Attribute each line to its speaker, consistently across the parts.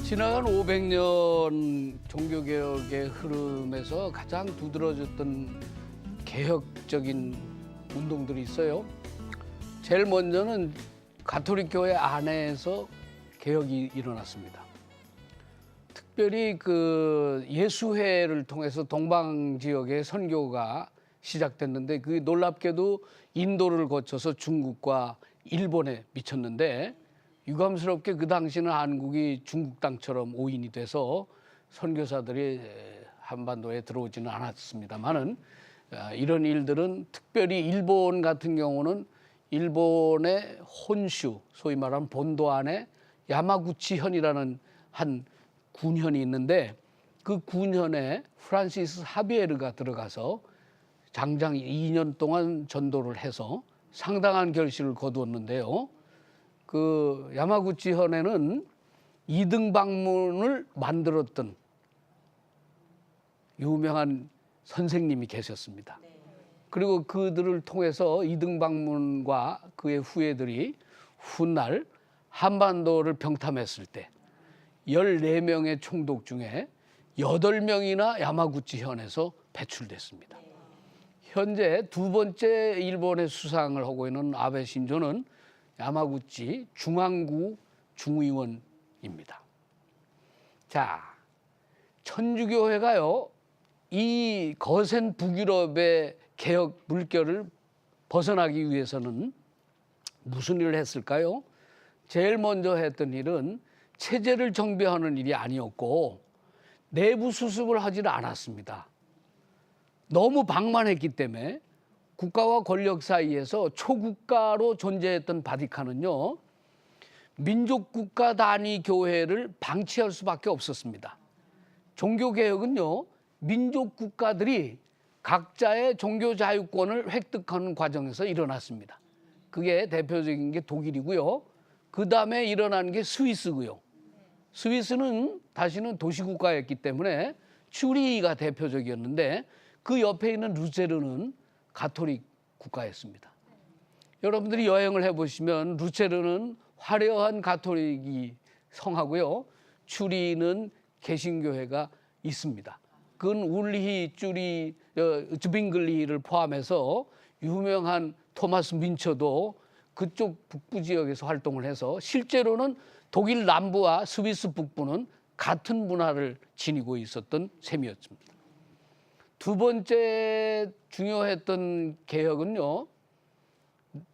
Speaker 1: 지나간 500년 종교개혁의 흐름에서 가장 두드러졌던 개혁적인 운동들이 있어요. 제일 먼저는 가톨릭 교회 안에서 개혁이 일어났습니다. 특별히 그 예수회를 통해서 동방 지역의 선교가 시작됐는데, 그 놀랍게도 인도를 거쳐서 중국과 일본에 미쳤는데, 유감스럽게 그 당시는 한국이 중국 땅처럼 오인이 돼서 선교사들이 한반도에 들어오지는 않았습니다만은, 이런 일들은 특별히 일본 같은 경우는 일본의 혼슈, 소위 말하는 본도 안에 야마구치현이라는 한 군현이 있는데, 그 군현에 프란시스 하비에르가 들어가서 장장 2년 동안 전도를 해서 상당한 결실을 거두었는데요. 그 야마구치현에는 이등방문을 만들었던 유명한 선생님이 계셨습니다. 그리고 그들을 통해서 이등방문과 그의 후예들이 훗날 한반도를 병탐했을 때 14명의 총독 중에 8명이나 야마구치현에서 배출됐습니다. 현재 두 번째 일본의 수상을 하고 있는 아베 신조는 야마구치 중앙구 중의원입니다. 자, 천주교회가요, 이 거센 북유럽의 개혁 물결을 벗어나기 위해서는 무슨 일을 했을까요? 제일 먼저 했던 일은 체제를 정비하는 일이 아니었고, 내부 수습을 하지는 않았습니다. 너무 방만했기 때문에 국가와 권력 사이에서 초국가로 존재했던 바티칸은요, 민족국가 단위 교회를 방치할 수밖에 없었습니다. 종교개혁은요, 민족국가들이 각자의 종교자유권을 획득하는 과정에서 일어났습니다. 그게 대표적인 게 독일이고요. 그 다음에 일어난 게 스위스고요. 스위스는 다시는 도시국가였기 때문에 츄리히가 대표적이었는데, 그 옆에 있는 루체르는 가톨릭 국가였습니다. 여러분들이 여행을 해보시면 루체르는 화려한 가톨릭이 성하고요, 츄리히는 개신교회가 있습니다. 그건 울리히, 즈빙글리히를 포함해서 유명한 토마스 민처도 그쪽 북부 지역에서 활동을 해서 실제로는 독일 남부와 스위스 북부는 같은 문화를 지니고 있었던 셈이었습니다. 두 번째 중요했던 개혁은요,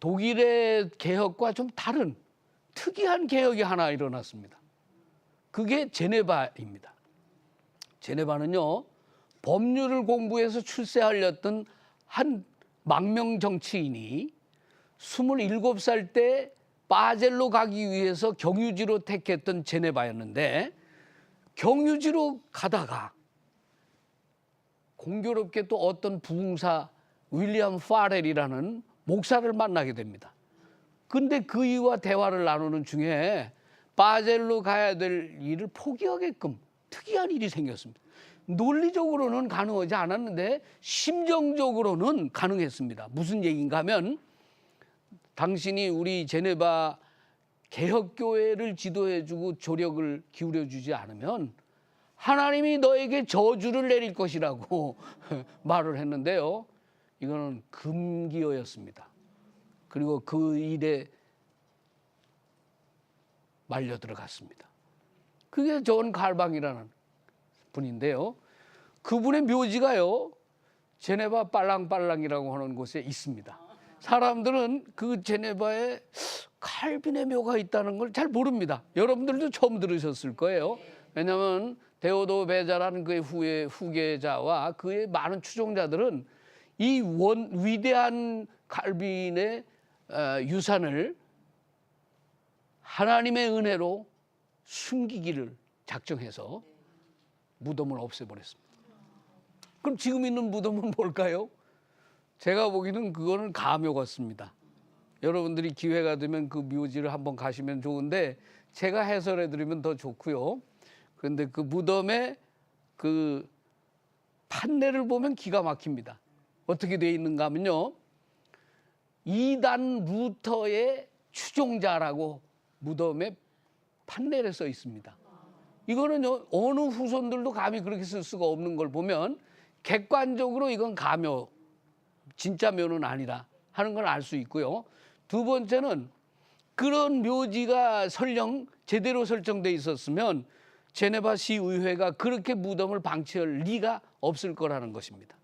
Speaker 1: 독일의 개혁과 좀 다른 특이한 개혁이 하나 일어났습니다. 그게 제네바입니다. 제네바는요, 법률을 공부해서 출세하려던 한 망명 정치인이 27살 때 바젤로 가기 위해서 경유지로 택했던 제네바였는데, 경유지로 가다가 공교롭게 또 어떤 부흥사 윌리엄 파렐이라는 목사를 만나게 됩니다. 근데 그이와 대화를 나누는 중에 바젤로 가야 될 일을 포기하게끔 특이한 일이 생겼습니다. 논리적으로는 가능하지 않았는데 심정적으로는 가능했습니다. 무슨 얘기인가 하면, 당신이 우리 제네바 개혁교회를 지도해주고 조력을 기울여주지 않으면 하나님이 너에게 저주를 내릴 것이라고 말을 했는데요. 이거는 금기어였습니다. 그리고 그 일에 말려 들어갔습니다. 그게 존 칼방이라는 분인데요. 그분의 묘지가요, 제네바 빨랑빨랑이라고 하는 곳에 있습니다. 사람들은 그 제네바에 칼빈의 묘가 있다는 걸 잘 모릅니다. 여러분들도 처음 들으셨을 거예요. 왜냐하면 데오도 베자라는 그의 후계자와 그의 많은 추종자들은 이 위대한 칼빈의 유산을 하나님의 은혜로 숨기기를 작정해서 무덤을 없애버렸습니다. 그럼 지금 있는 무덤은 뭘까요? 제가 보기에는 그거는 가묘 같습니다. 여러분들이 기회가 되면 그 묘지를 한번 가시면 좋은데, 제가 해설해 드리면 더 좋고요. 그런데 그 무덤의 그 판례를 보면 기가 막힙니다. 어떻게 되어 있는가 하면요, 이단 루터의 추종자라고 무덤에 판례를 써 있습니다. 이거는요, 어느 후손들도 감히 그렇게 쓸 수가 없는 걸 보면 객관적으로 이건 가묘, 진짜 묘는 아니라 하는 걸 알 수 있고요. 두 번째는 그런 묘지가 설령 제대로 설정돼 있었으면 제네바 시의회가 그렇게 무덤을 방치할 리가 없을 거라는 것입니다.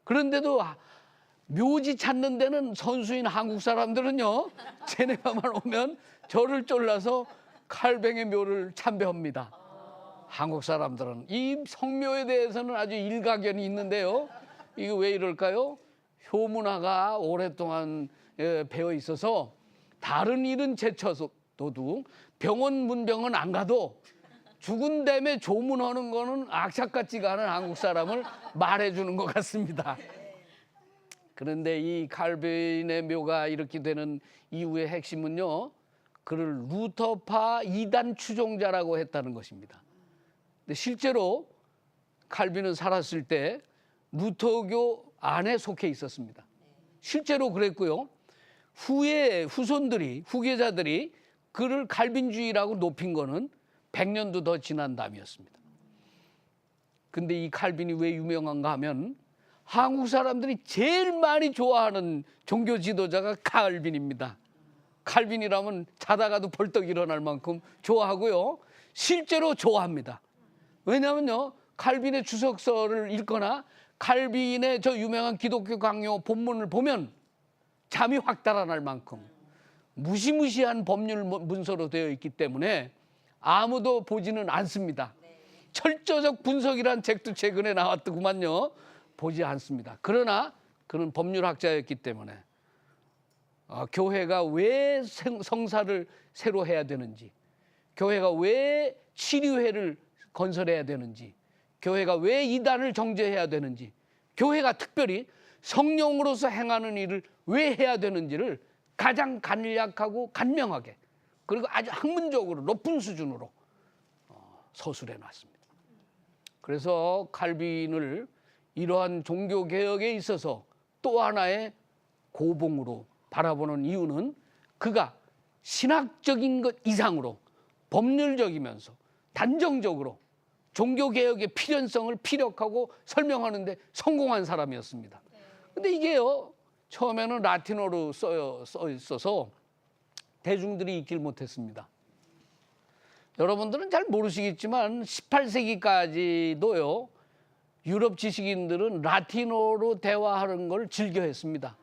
Speaker 1: 그런데도 묘지 찾는 데는 선수인 한국 사람들은요, 제네바만 오면 저를 쫄라서 칼뱅의 묘를 참배합니다. 한국 사람들은 이 성묘에 대해서는 아주 일가견이 있는데요. 이게 왜 이럴까요? 효문화가 오랫동안 배어 있어서 다른 일은 제쳐도 병원 문병은 안 가도 죽은 다음에 조문하는 거는 악착 같지가 않은 한국 사람을 말해주는 것 같습니다. 그런데 이 칼빈의 묘가 이렇게 되는 이유의 핵심은요, 그를 루터파 이단 추종자라고 했다는 것입니다. 근데 실제로 칼빈은 살았을 때 루터교 안에 속해 있었습니다. 실제로 그랬고요. 후에 후손들이, 후계자들이 그를 칼빈주의라고 높인 거는 100년도 더 지난 다음이었습니다. 근데 이 칼빈이 왜 유명한가 하면 한국 사람들이 제일 많이 좋아하는 종교 지도자가 칼빈입니다. 칼빈이라면 자다가도 벌떡 일어날 만큼 좋아하고요. 실제로 좋아합니다. 왜냐하면요, 칼빈의 주석서를 읽거나 칼빈의 저 유명한 기독교 강요 본문을 보면 잠이 확 달아날 만큼 무시무시한 법률 문서로 되어 있기 때문에 아무도 보지는 않습니다. 철저적 분석이란 책도 최근에 나왔더구만요. 보지 않습니다. 그러나 그는 법률학자였기 때문에 교회가 왜 성사를 새로 해야 되는지, 교회가 왜 치료회를 건설해야 되는지, 교회가 왜 이단을 정죄해야 되는지, 교회가 특별히 성령으로서 행하는 일을 왜 해야 되는지를 가장 간략하고 간명하게, 그리고 아주 학문적으로 높은 수준으로 서술해 놨습니다. 그래서 칼빈을 이러한 종교개혁에 있어서 또 하나의 고봉으로 바라보는 이유는 그가 신학적인 것 이상으로 법률적이면서 단정적으로 종교개혁의 필연성을 피력하고 설명하는 데 성공한 사람이었습니다. 근데 이게요, 처음에는 라틴어로 써 있어서 대중들이 읽질 못했습니다. 여러분들은 잘 모르시겠지만 18세기까지도요, 유럽 지식인들은 라틴어로 대화하는 걸 즐겨했습니다.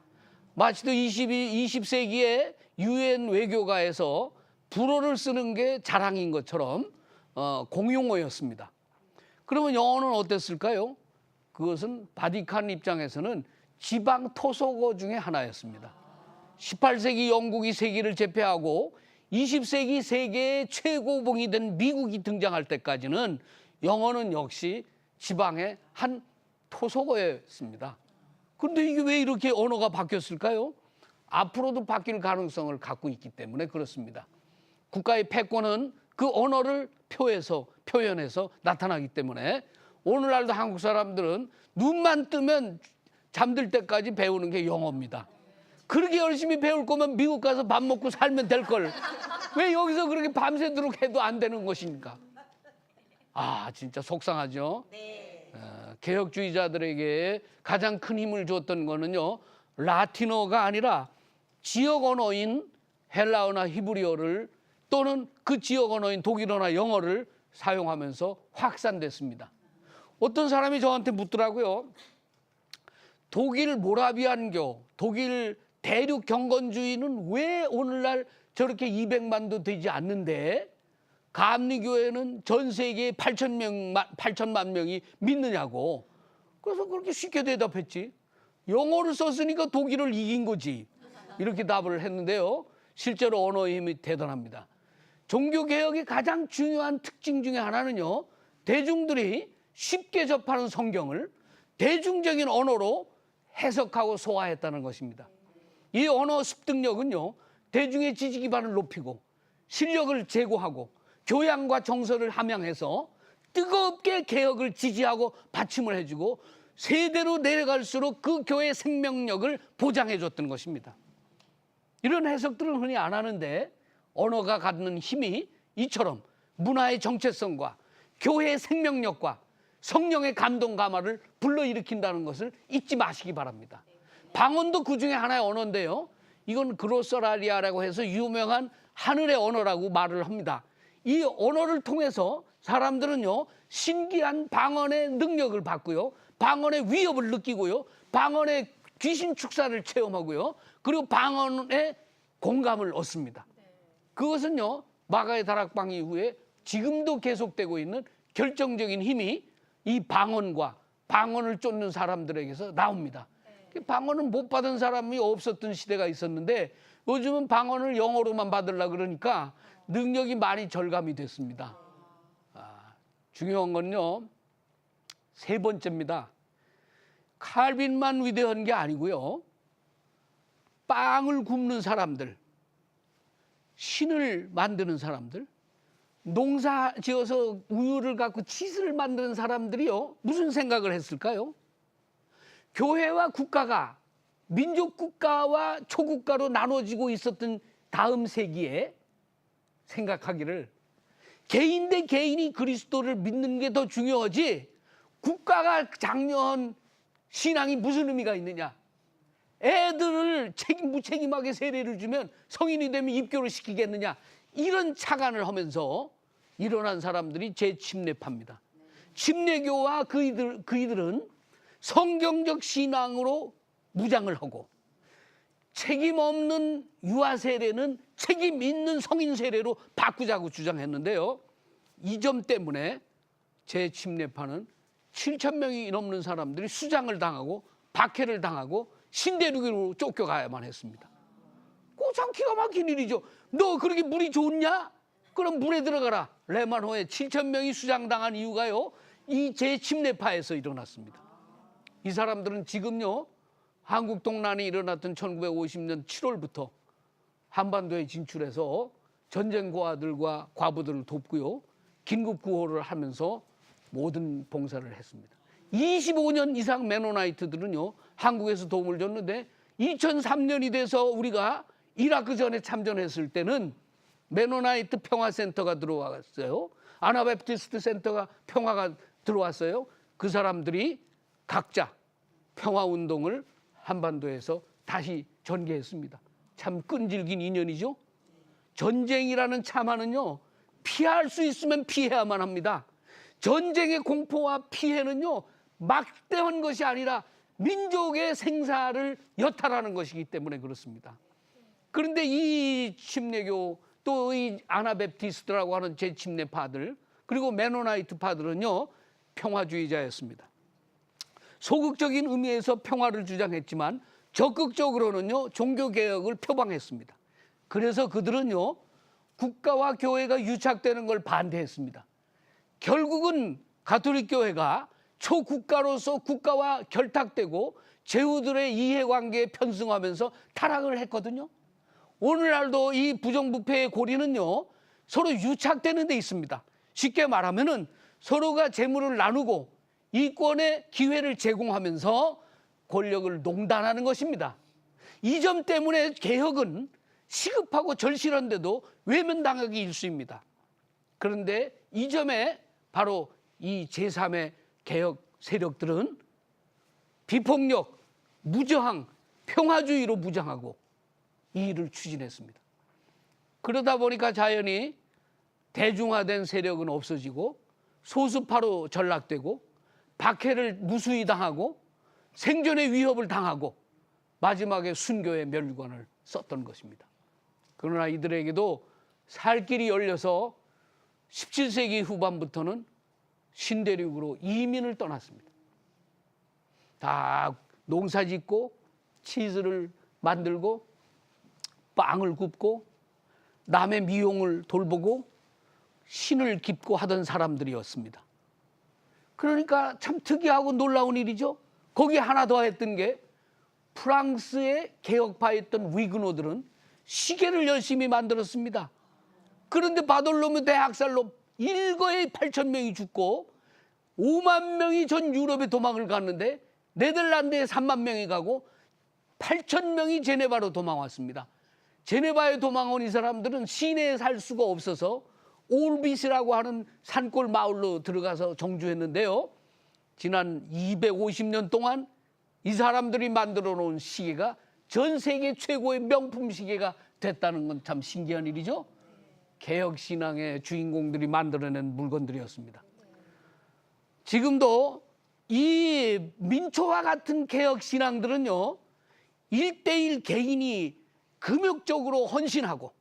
Speaker 1: 마치도 20세기에 유엔 외교가에서 불어를 쓰는 게 자랑인 것처럼 공용어였습니다. 그러면 영어는 어땠을까요? 그것은 바티칸 입장에서는 지방 토속어 중에 하나였습니다. 18세기 영국이 세계를 제패하고 20세기 세계의 최고봉이 된 미국이 등장할 때까지는 영어는 역시 지방의 한 토속어였습니다. 그런데 이게 왜 이렇게 언어가 바뀌었을까요? 앞으로도 바뀔 가능성을 갖고 있기 때문에 그렇습니다. 국가의 패권은 그 언어를 표현해서 나타나기 때문에 오늘날도 한국 사람들은 눈만 뜨면 잠들 때까지 배우는 게 영어입니다. 그렇게 열심히 배울 거면 미국 가서 밥 먹고 살면 될 걸. 왜 여기서 그렇게 밤새도록 해도 안 되는 것인가? 아, 진짜 속상하죠.
Speaker 2: 네.
Speaker 1: 개혁주의자들에게 가장 큰 힘을 줬던 거는요, 라틴어가 아니라 지역 언어인 헬라어나 히브리어를 또는 그 지역 언어인 독일어나 영어를 사용하면서 확산됐습니다. 어떤 사람이 저한테 묻더라고요. 독일 모라비안교, 독일 대륙 경건주의는 왜 오늘날 저렇게 200만도 되지 않는데 감리교회는 전 세계에 8천만 명이 믿느냐고. 그래서 그렇게 쉽게 대답했지. 영어를 썼으니까 독일을 이긴 거지. 이렇게 답을 했는데요. 실제로 언어의 힘이 대단합니다. 종교개혁의 가장 중요한 특징 중에 하나는요, 대중들이 쉽게 접하는 성경을 대중적인 언어로 해석하고 소화했다는 것입니다. 이 언어 습득력은요, 대중의 지지 기반을 높이고 실력을 제고하고 교양과 정서를 함양해서 뜨겁게 개혁을 지지하고 받침을 해주고 세대로 내려갈수록 그 교회의 생명력을 보장해줬던 것입니다. 이런 해석들은 흔히 안 하는데 언어가 갖는 힘이 이처럼 문화의 정체성과 교회의 생명력과 성령의 감동 감화를 불러일으킨다는 것을 잊지 마시기 바랍니다. 방언도 그 중에 하나의 언어인데요. 이건 그로서라리아라고 해서 유명한 하늘의 언어라고 말을 합니다. 이 언어를 통해서 사람들은요, 신기한 방언의 능력을 받고요, 방언의 위협을 느끼고요, 방언의 귀신 축사를 체험하고요, 그리고 방언의 공감을 얻습니다. 그것은요, 마가의 다락방 이후에 지금도 계속되고 있는 결정적인 힘이 이 방언과 방언을 쫓는 사람들에게서 나옵니다. 방언은 못 받은 사람이 없었던 시대가 있었는데 요즘은 방언을 영어로만 받으려고 그러니까 능력이 많이 절감이 됐습니다. 중요한 건요, 세 번째입니다. 칼빈만 위대한 게 아니고요, 빵을 굽는 사람들, 신을 만드는 사람들, 농사 지어서 우유를 갖고 치즈를 만드는 사람들이요, 무슨 생각을 했을까요? 교회와 국가가 민족 국가와 초국가로 나눠지고 있었던 다음 세기에 생각하기를, 개인 대 개인이 그리스도를 믿는 게 더 중요하지 국가가 장려한 신앙이 무슨 의미가 있느냐. 애들을 무책임하게 세례를 주면 성인이 되면 입교를 시키겠느냐. 이런 착안을 하면서 일어난 사람들이 재침례파입니다. 침례교와 그이들은 성경적 신앙으로 무장을 하고, 책임 없는 유아 세례는 책임 있는 성인 세례로 바꾸자고 주장했는데요. 이 점 때문에 재침례파는 7,000명이 넘는 사람들이 수장을 당하고 박해를 당하고 신대륙으로 쫓겨가야만 했습니다. 참 기가 막힌 일이죠. 너 그렇게 물이 좋냐? 그럼 물에 들어가라. 레만호에 7,000명이 수장당한 이유가요, 이 재침례파에서 일어났습니다. 이 사람들은 지금요, 한국 동란이 일어났던 1950년 7월부터 한반도에 진출해서 전쟁 고아들과 과부들을 돕고요, 긴급 구호를 하면서 모든 봉사를 했습니다. 25년 이상 메노나이트들은요, 한국에서 도움을 줬는데 2003년이 돼서 우리가 이라크 전에 참전했을 때는 메노나이트 평화센터가 들어왔어요. 아나베프티스트 센터가 평화가 들어왔어요. 그 사람들이 각자 평화운동을 한반도에서 다시 전개했습니다. 참 끈질긴 인연이죠. 전쟁이라는 참화는요, 피할 수 있으면 피해야만 합니다. 전쟁의 공포와 피해는요, 막대한 것이 아니라 민족의 생사를 여탈하는 것이기 때문에 그렇습니다. 그런데 이 침례교, 또 이 아나베프티스트라고 하는 재침례파들, 그리고 메노나이트파들은요, 평화주의자였습니다. 소극적인 의미에서 평화를 주장했지만 적극적으로는요, 종교개혁을 표방했습니다. 그래서 그들은요, 국가와 교회가 유착되는 걸 반대했습니다. 결국은 가톨릭 교회가 초국가로서 국가와 결탁되고 제후들의 이해관계에 편승하면서 타락을 했거든요. 오늘날도 이 부정부패의 고리는요, 서로 유착되는 데 있습니다. 쉽게 말하면은 서로가 재물을 나누고 이권의 기회를 제공하면서 권력을 농단하는 것입니다. 이 점 때문에 개혁은 시급하고 절실한데도 외면당하기 일쑤입니다. 그런데 이 점에 바로 이 제3의 개혁 세력들은 비폭력, 무저항, 평화주의로 무장하고 이 일을 추진했습니다. 그러다 보니까 자연히 대중화된 세력은 없어지고 소수파로 전락되고 박해를 무수히 당하고 생존의 위협을 당하고 마지막에 순교의 멸관을 썼던 것입니다. 그러나 이들에게도 살 길이 열려서 17세기 후반부터는 신대륙으로 이민을 떠났습니다. 다 농사 짓고 치즈를 만들고 빵을 굽고 남의 미용을 돌보고 신을 깁고 하던 사람들이었습니다. 그러니까 참 특이하고 놀라운 일이죠. 거기에 하나 더 했던 게, 프랑스의 개혁파였던 위그노들은 시계를 열심히 만들었습니다. 그런데 바돌로뮤 대학살로 일거에 8,000명이 죽고 5만 명이 전 유럽에 도망을 갔는데 네덜란드에 3만 명이 가고 8,000명이 제네바로 도망왔습니다. 제네바에 도망온 이 사람들은 시내에 살 수가 없어서 올빗이라고 하는 산골 마을로 들어가서 정주했는데요. 지난 250년 동안 이 사람들이 만들어 놓은 시계가 전 세계 최고의 명품 시계가 됐다는 건 참 신기한 일이죠. 개혁신앙의 주인공들이 만들어낸 물건들이었습니다. 지금도 이 민초와 같은 개혁신앙들은요, 1:1 개인이 금욕적으로 헌신하고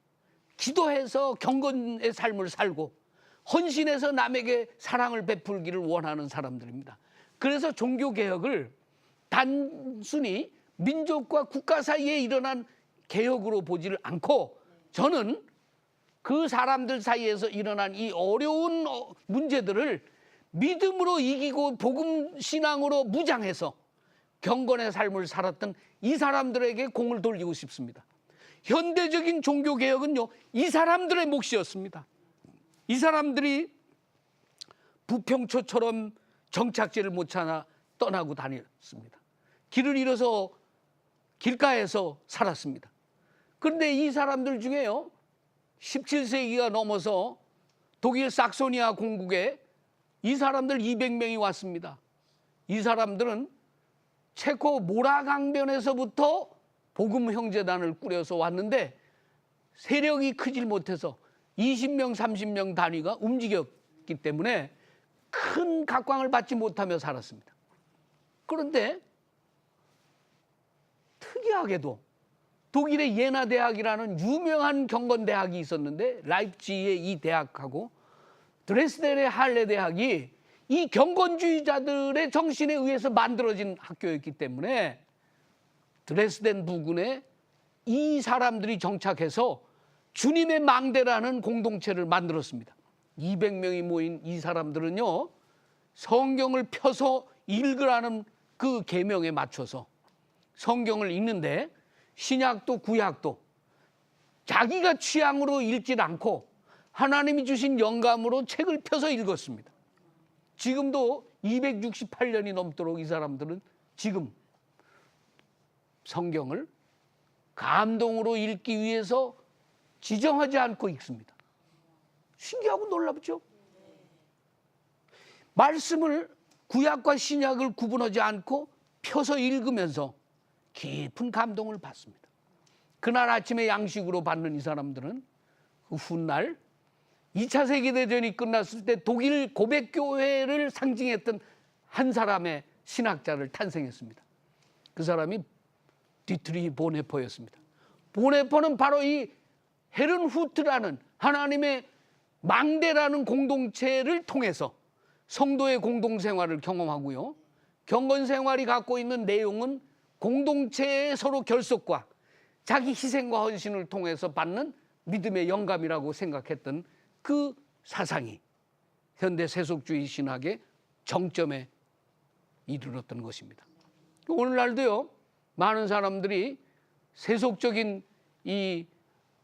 Speaker 1: 기도해서 경건의 삶을 살고 헌신해서 남에게 사랑을 베풀기를 원하는 사람들입니다. 그래서 종교개혁을 단순히 민족과 국가 사이에 일어난 개혁으로 보지를 않고, 저는 그 사람들 사이에서 일어난 이 어려운 문제들을 믿음으로 이기고 복음 신앙으로 무장해서 경건의 삶을 살았던 이 사람들에게 공을 돌리고 싶습니다. 현대적인 종교개혁은요, 이 사람들의 몫이었습니다. 이 사람들이 부평초처럼 정착지를 못 찾아 떠나고 다녔습니다. 길을 잃어서 길가에서 살았습니다. 그런데 이 사람들 중에요, 17세기가 넘어서 독일 sak소니아 공국에 이 사람들 200명이 왔습니다. 이 사람들은 체코 모라강변에서부터 복음 형제단을 꾸려서 왔는데 세력이 크질 못해서 20명, 30명 단위가 움직였기 때문에 큰 각광을 받지 못하며 살았습니다. 그런데 특이하게도 독일의 예나 대학이라는 유명한 경건대학이 있었는데, 라입지히의 이 대학하고 드레스덴의 할레 대학이 이 경건주의자들의 정신에 의해서 만들어진 학교였기 때문에 드레스덴 부근에 이 사람들이 정착해서 주님의 망대라는 공동체를 만들었습니다. 200명이 모인 이 사람들은요, 성경을 펴서 읽으라는 그 계명에 맞춰서 성경을 읽는데, 신약도 구약도 자기가 취향으로 읽질 않고 하나님이 주신 영감으로 책을 펴서 읽었습니다. 지금도 268년이 넘도록 이 사람들은 지금 성경을 감동으로 읽기 위해서 지정하지 않고 읽습니다. 신기하고 놀랍죠? 말씀을, 구약과 신약을 구분하지 않고 펴서 읽으면서 깊은 감동을 받습니다. 그날 아침에 양식으로 받는 이 사람들은 그 훗날 2차 세계대전이 끝났을 때 독일 고백교회를 상징했던 한 사람의 신학자를 탄생했습니다. 그 사람이 디트리히 보네퍼였습니다. 보네퍼는 바로 이 헤른후트라는 하나님의 망대라는 공동체를 통해서 성도의 공동생활을 경험하고요, 경건생활이 갖고 있는 내용은 공동체의 서로 결속과 자기 희생과 헌신을 통해서 받는 믿음의 영감이라고 생각했던 그 사상이 현대 세속주의 신학의 정점에 이르렀던 것입니다. 오늘날도요, 많은 사람들이 세속적인 이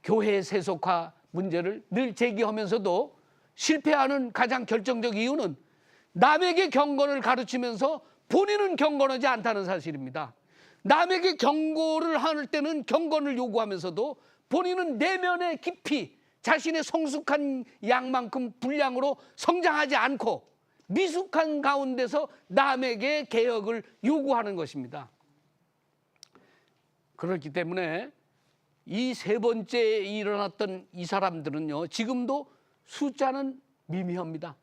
Speaker 1: 교회 세속화 문제를 늘 제기하면서도 실패하는 가장 결정적 이유는 남에게 경건을 가르치면서 본인은 경건하지 않다는 사실입니다. 남에게 경고를 할 때는 경건을 요구하면서도 본인은 내면에 깊이 자신의 성숙한 양만큼 분량으로 성장하지 않고 미숙한 가운데서 남에게 개혁을 요구하는 것입니다. 그렇기 때문에 이 세 번째에 일어났던 이 사람들은요, 지금도 숫자는 미미합니다.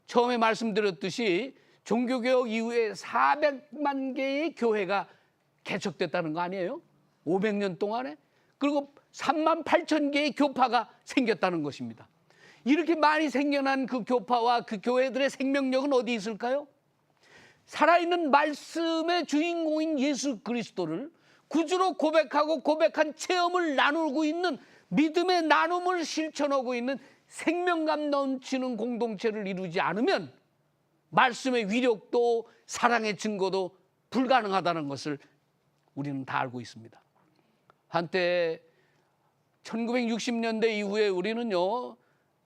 Speaker 1: 처음에 말씀드렸듯이 종교개혁 이후에 400만 개의 교회가 개척됐다는 거 아니에요? 500년 동안에. 그리고 3만 8천 개의 교파가 생겼다는 것입니다. 이렇게 많이 생겨난 그 교파와 그 교회들의 생명력은 어디 있을까요? 살아있는 말씀의 주인공인 예수 그리스도를 구주로 고백하고 고백한 체험을 나누고 있는, 믿음의 나눔을 실천하고 있는 생명감 넘치는 공동체를 이루지 않으면 말씀의 위력도 사랑의 증거도 불가능하다는 것을 우리는 다 알고 있습니다. 한때 1960년대 이후에 우리는요,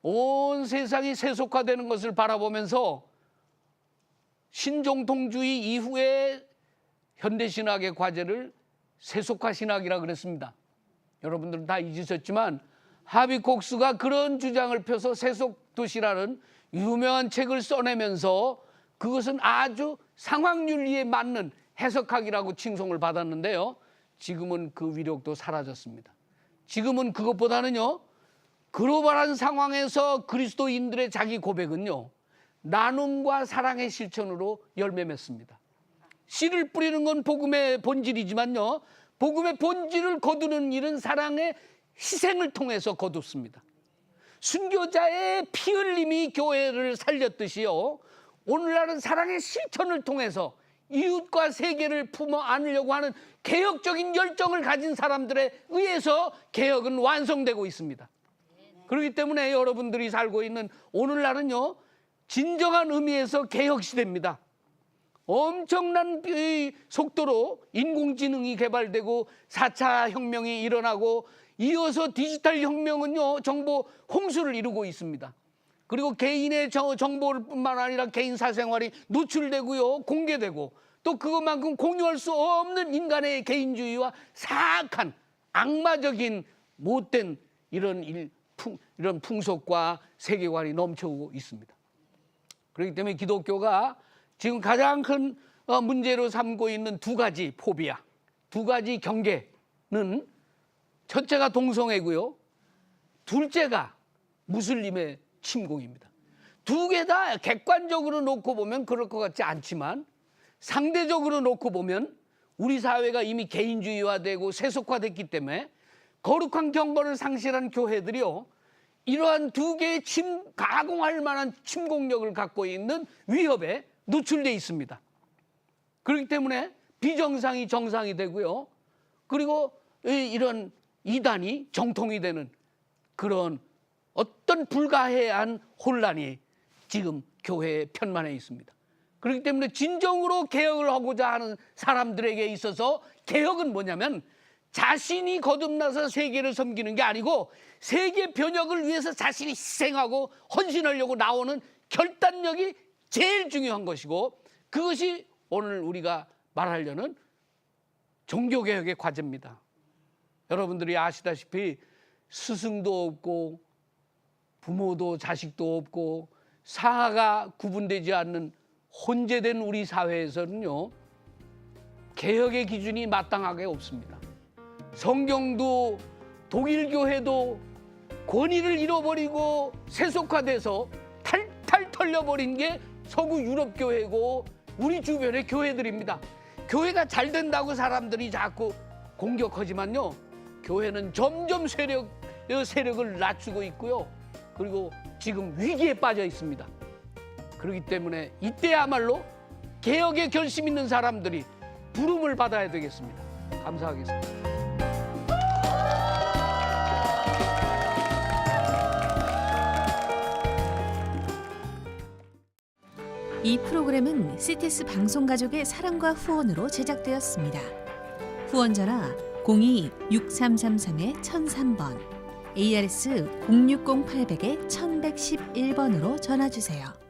Speaker 1: 온 세상이 세속화되는 것을 바라보면서 신정통주의 이후에 현대신학의 과제를 세속화 신학이라고 그랬습니다. 여러분들은 다 잊으셨지만 하비콕스가 그런 주장을 펴서 세속도시라는 유명한 책을 써내면서 그것은 아주 상황윤리에 맞는 해석학이라고 칭송을 받았는데요. 지금은 그 위력도 사라졌습니다. 지금은 그것보다는요, 글로벌한 상황에서 그리스도인들의 자기 고백은요, 나눔과 사랑의 실천으로 열매 맺습니다. 씨를 뿌리는 건 복음의 본질이지만요, 복음의 본질을 거두는 일은 사랑의 희생을 통해서 거둡습니다. 순교자의 피 흘림이 교회를 살렸듯이요, 오늘날은 사랑의 실천을 통해서 이웃과 세계를 품어 안으려고 하는 개혁적인 열정을 가진 사람들에 의해서 개혁은 완성되고 있습니다. 그렇기 때문에 여러분들이 살고 있는 오늘날은요, 진정한 의미에서 개혁 시대입니다. 엄청난 속도로 인공지능이 개발되고 4차 혁명이 일어나고 이어서 디지털 혁명은요, 정보 홍수를 이루고 있습니다. 그리고 개인의 정보뿐만 아니라 개인 사생활이 노출되고요, 공개되고, 또 그것만큼 공유할 수 없는 인간의 개인주의와 사악한 악마적인 못된 이런 풍속과 세계관이 넘쳐오고 있습니다. 그렇기 때문에 기독교가 지금 가장 큰 문제로 삼고 있는 두 가지 포비아, 두 가지 경계는 첫째가 동성애고요, 둘째가 무슬림의 침공입니다. 두 개 다 객관적으로 놓고 보면 그럴 것 같지 않지만 상대적으로 놓고 보면 우리 사회가 이미 개인주의화되고 세속화됐기 때문에 거룩한 경건을 상실한 교회들이요, 이러한 두 개의 가공할 만한 침공력을 갖고 있는 위협에 노출되어 있습니다. 그렇기 때문에 비정상이 정상이 되고요, 그리고 이런 이단이 정통이 되는 그런 어떤 불가해한 혼란이 지금 교회에 편만해 있습니다. 그렇기 때문에 진정으로 개혁을 하고자 하는 사람들에게 있어서 개혁은 뭐냐면 자신이 거듭나서 세계를 섬기는 게 아니고 세계 변혁을 위해서 자신이 희생하고 헌신하려고 나오는 결단력이 제일 중요한 것이고, 그것이 오늘 우리가 말하려는 종교개혁의 과제입니다. 여러분들이 아시다시피 스승도 없고 부모도 자식도 없고 상하가 구분되지 않는 혼재된 우리 사회에서는요, 개혁의 기준이 마땅하게 없습니다. 성경도 독일 교회도 권위를 잃어버리고 세속화돼서 탈탈 털려버린 게 서구 유럽 교회고 우리 주변의 교회들입니다. 교회가 잘 된다고 사람들이 자꾸 공격하지만요, 교회는 점점 세력을 낮추고 있고요, 그리고 지금 위기에 빠져 있습니다. 그렇기 때문에 이때야말로 개혁의 결심 있는 사람들이 부름을 받아야 되겠습니다. 감사하겠습니다.
Speaker 2: 이 프로그램은 CTS 방송가족의 사랑과 후원으로 제작되었습니다. 후원 전화 02-6333-1003번, ARS 060-800-1111번으로 전화주세요.